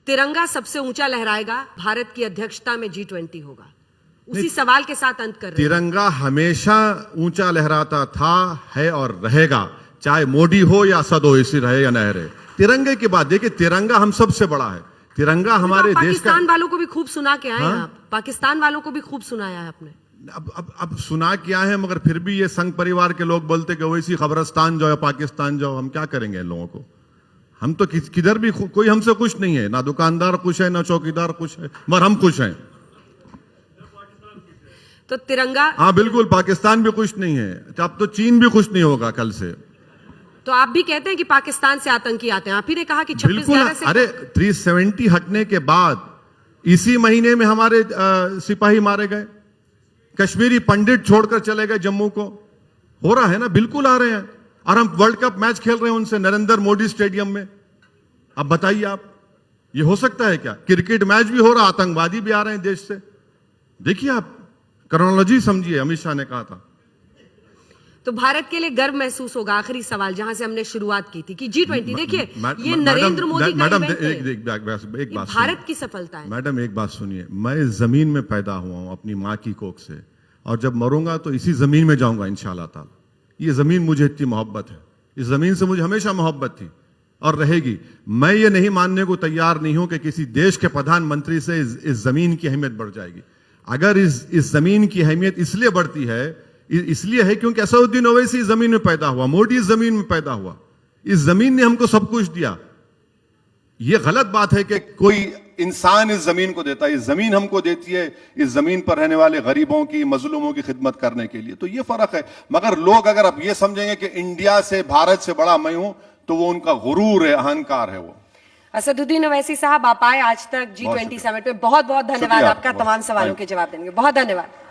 तिरंगा सबसे ऊंचा लहराएगा, भारत की अध्यक्षता में G20 होगा। उसी सवाल के साथ अंत कर रहे हैं। तिरंगा हमेशा ऊंचा लहराता था, है और रहेगा, चाहे मोदी हो या असद ओवैसी रहे या न रहे। तिरंगे की बात देखिए, तिरंगा हम सबसे बड़ा है। तिरंगा हमारे देश का। पाकिस्तान वालों को भी खूब सुना के आए हैं आप। पाकिस्तान वालों को भी खूब सुनाया है आपने। अब सुना क्या है, मगर फिर भी ये संघ परिवार के लोग बोलते कि ओवैसी खबरस्तान जाओ या पाकिस्तान जाओ। हम क्या करेंगे इन लोगों को? हम तो किधर भी, कोई हमसे खुश नहीं है, ना दुकानदार खुश है, ना चौकीदार खुश है, मगर हम खुश हैं। तो तिरंगा, हाँ बिल्कुल, पाकिस्तान भी खुश नहीं है। अब तो चीन भी खुश नहीं होगा कल से। तो आप भी कहते हैं कि पाकिस्तान से आतंकी आते हैं। आप ही ने कहा कि 26/11 से। अरे 370 हटने के बाद इसी महीने में हमारे सिपाही मारे गए, कश्मीरी पंडित छोड़कर चले गए जम्मू को। हो रहा है ना, बिल्कुल आ रहे हैं। और हम वर्ल्ड कप मैच खेल रहे हैं उनसे नरेंद्र मोदी स्टेडियम में। अब बताइए आप, ये हो सकता है क्या? क्रिकेट मैच भी हो रहा, आतंकवादी भी आ रहे हैं देश से। देखिए आप, क्रोनोलॉजी समझिए। अमित शाह ने कहा था। तो भारत के लिए गर्व महसूस होगा। आखिरी सवाल जहां से हमने शुरुआत की थी कि G20, देखिए ये नरेंद्र मोदी का मैडम इवेंट है। एक बात भारत की सफलता है। मैडम एक बात सुनिए, मैं इस जमीन में पैदा हुआ हूं अपनी माँ की कोख से, और जब मरूंगा तो इसी जमीन में जाऊंगा इंशाअल्लाह ताला। ये जमीन मुझे इतनी मोहब्बत है, इस जमीन से मुझे हमेशा मोहब्बत थी और रहेगी। मैं ये नहीं मानने को तैयार नहीं हूं कि किसी देश के प्रधानमंत्री से इस जमीन की अहमियत बढ़ जाएगी। अगर इस जमीन की अहमियत इसलिए बढ़ती है, इसलिए है क्योंकि असदुद्दीन ओवैसी इस जमीन में पैदा हुआ, मोदी इस जमीन में पैदा हुआ। इस जमीन ने हमको सब कुछ दिया। यह गलत बात है कि कोई इंसान इस जमीन को देता है, इस जमीन हमको देती है इस जमीन पर रहने वाले गरीबों की, मजलूमों की खिदमत करने के लिए। तो ये फर्क है। मगर लोग अगर अब ये समझेंगे कि इंडिया से, भारत से बड़ा मैं हूं, तो वो उनका गुरूर है, अहंकार है। वो असदुद्दीन ओवैसी साहब, आप आए आज तक G20 समिट पे। बहुत बहुत धन्यवाद आपका तमाम सवालों के जवाब देने के। बहुत धन्यवाद।